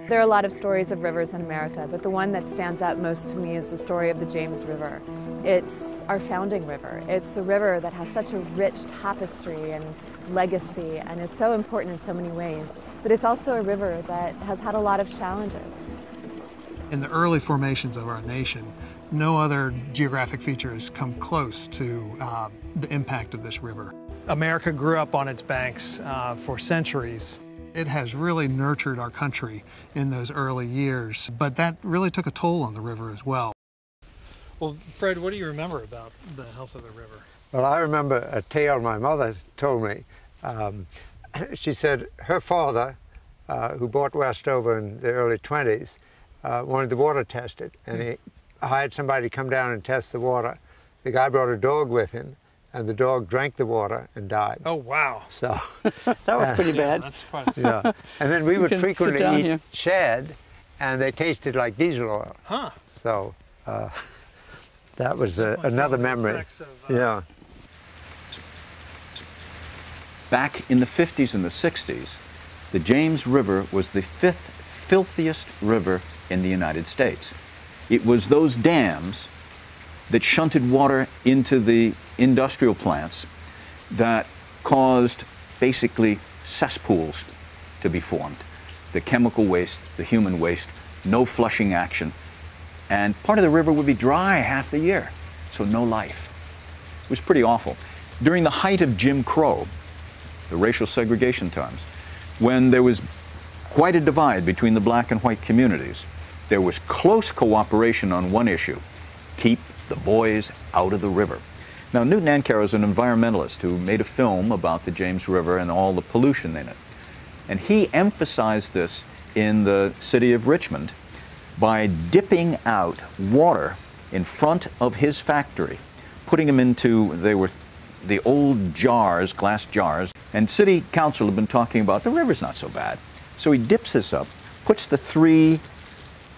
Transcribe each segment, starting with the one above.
There are a lot of stories of rivers in America, but the one that stands out most to me is the story of the James River. It's our founding river. It's a river that has such a rich tapestry and legacy and is so important in so many ways, but it's also a river that has had a lot of challenges. In the early formations of our nation, no other geographic features come close to the impact of this river. America grew up on its banks for centuries. It has really nurtured our country in those early years, but that really took a toll on the river as well. Well, Fred, what do you remember about the health of the river? Well, I remember a tale my mother told me. She said her father, who bought Westover in the early 20s, wanted the water tested, and he hired somebody to come down and test the water. The guy brought a dog with him, and the dog drank the water and died. Oh, wow. So that was pretty bad. Yeah, that's quite yeah. And then we would frequently eat here. shad, and they tasted like diesel oil. Huh. So that was another memory. Yeah. Back in the 50s and the 60s, the James River was the 5th filthiest river in the United States. It was those dams that shunted water into the industrial plants that caused basically cesspools to be formed. The chemical waste, the human waste, no flushing action, and part of the river would be dry half the year, so no life. It was pretty awful. During the height of Jim Crow, the racial segregation times, when there was quite a divide between the black and white communities, there was close cooperation on one issue: keep the boys out of the river. Now, Newton Ankara is an environmentalist who made a film about the James River and all the pollution in it. And he emphasized this in the city of Richmond by dipping out water in front of his factory, putting them into, they were the old jars, glass jars, and city council had been talking about the river's not so bad. So he dips this up, puts the 3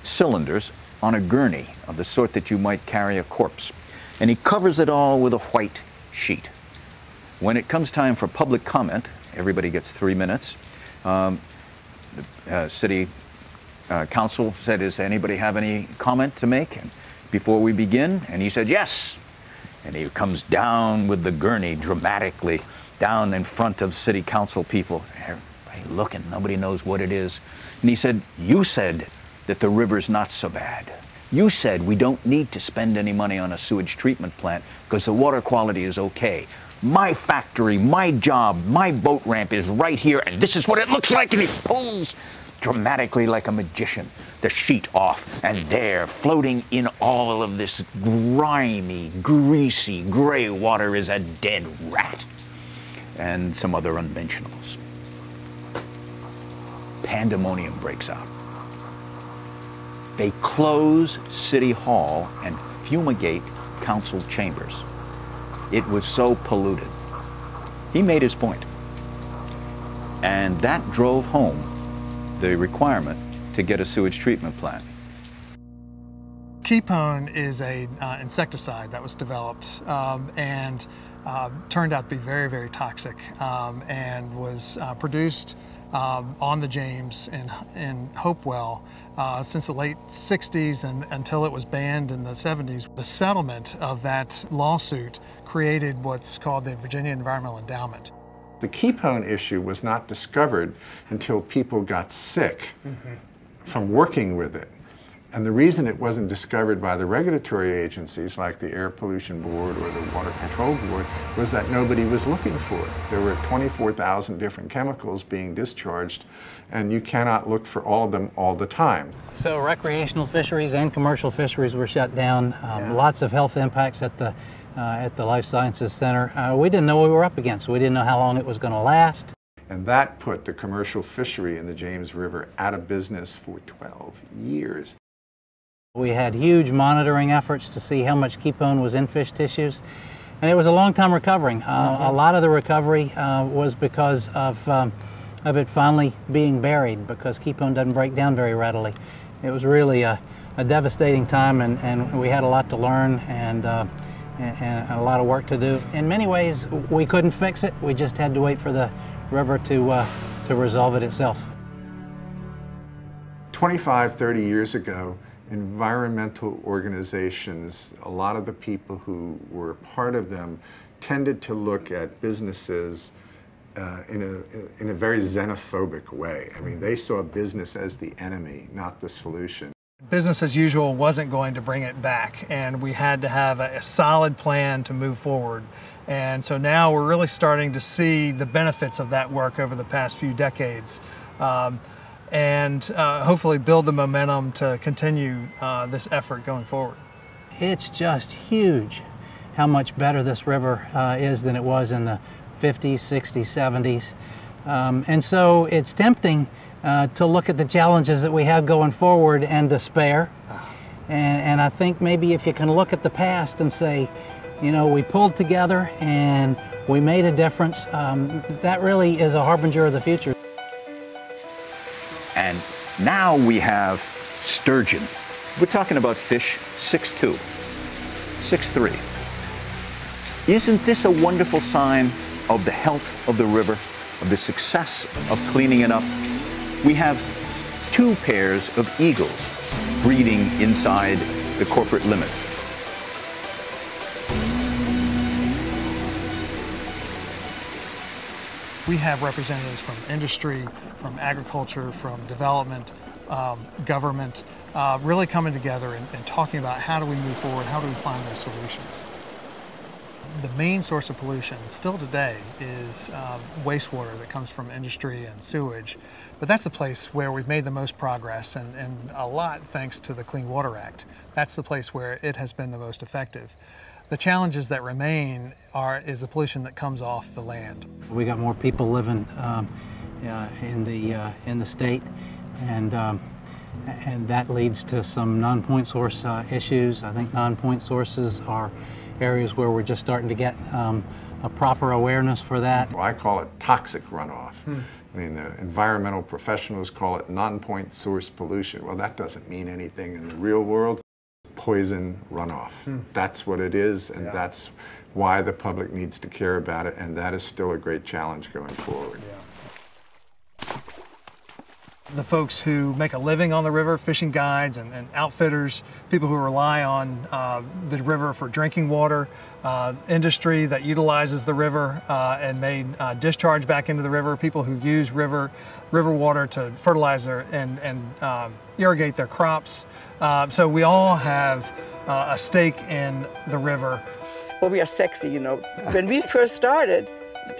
cylinders on a gurney of the sort that you might carry a corpse, and he covers it all with a white sheet. When it comes time for public comment, everybody gets 3 minutes. The city council said, does anybody have any comment to make before we begin? And he said, yes. And he comes down with the gurney dramatically down in front of city council people. Everybody looking, nobody knows what it is. And he said, you said that the river's not so bad. You said we don't need to spend any money on a sewage treatment plant because the water quality is okay. My factory, my job, my boat ramp is right here, and this is what it looks like. And he pulls dramatically like a magician the sheet off, and there, floating in all of this grimy, greasy, gray water is a dead rat and some other unmentionables. Pandemonium breaks out. They close City Hall and fumigate council chambers. It was so polluted. He made his point. And that drove home the requirement to get a sewage treatment plant. Kepone is an insecticide that was developed and turned out to be very, very toxic and was produced on the James in Hopewell since the late 60s and until it was banned in the 70s. The settlement of that lawsuit created what's called the Virginia Environmental Endowment. The Kepone issue was not discovered until people got sick from working with it. And the reason it wasn't discovered by the regulatory agencies like the Air Pollution Board or the Water Control Board was that nobody was looking for it. There were 24,000 different chemicals being discharged, and you cannot look for all of them all the time. So recreational fisheries and commercial fisheries were shut down. Lots of health impacts at the Life Sciences Center. We didn't know what we were up against. We didn't know how long it was going to last. And that put the commercial fishery in the James River out of business for 12 years. We had huge monitoring efforts to see how much Kepone was in fish tissues, and it was a long time recovering. A lot of the recovery was because of it finally being buried, because Kepone doesn't break down very readily. It was really a devastating time, and we had a lot to learn and a lot of work to do. In many ways, we couldn't fix it. We just had to wait for the river to resolve it itself. 25, 30 years ago, environmental organizations, a lot of the people who were part of them, tended to look at businesses in a very xenophobic way. I mean, they saw business as the enemy, not the solution. Business as usual wasn't going to bring it back, and we had to have a solid plan to move forward. And so now we're really starting to see the benefits of that work over the past few decades, and hopefully build the momentum to continue this effort going forward. It's just huge how much better this river is than it was in the 50s, 60s, 70s. And so it's tempting to look at the challenges that we have going forward and despair. And I think maybe if you can look at the past and say, you know, we pulled together and we made a difference, that really is a harbinger of the future. And now we have sturgeon. We're talking about fish 6'2", 6'3". Isn't this a wonderful sign of the health of the river, of the success of cleaning it up? We have 2 pairs of eagles breeding inside the corporate limits. We have representatives from industry, from agriculture, from development, government, really coming together and talking about how do we move forward, how do we find those solutions. The main source of pollution still today is wastewater that comes from industry and sewage, but that's the place where we've made the most progress, and a lot thanks to the Clean Water Act. That's the place where it has been the most effective. The challenges that remain is the pollution that comes off the land. We got more people living in the state, and that leads to some non-point source issues. I think non-point sources are areas where we're just starting to get a proper awareness for that. Well, I call it toxic runoff. I mean, the environmental professionals call it non-point source pollution. Well, that doesn't mean anything in the real world. Poison runoff. That's what it is, and that's why the public needs to care about it, and that is still a great challenge going forward. The folks who make a living on the river, fishing guides and outfitters, people who rely on the river for drinking water, industry that utilizes the river and may discharge back into the river, people who use river water to fertilize and irrigate their crops. So we all have a stake in the river. Well, we are sexy, you know. When we first started,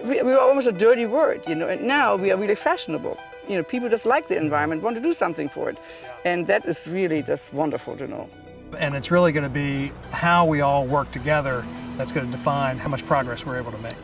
we were almost a dirty word, you know, and now we are really fashionable. You know, people just like the environment, want to do something for it. And that is really just wonderful to know. And it's really going to be how we all work together that's going to define how much progress we're able to make.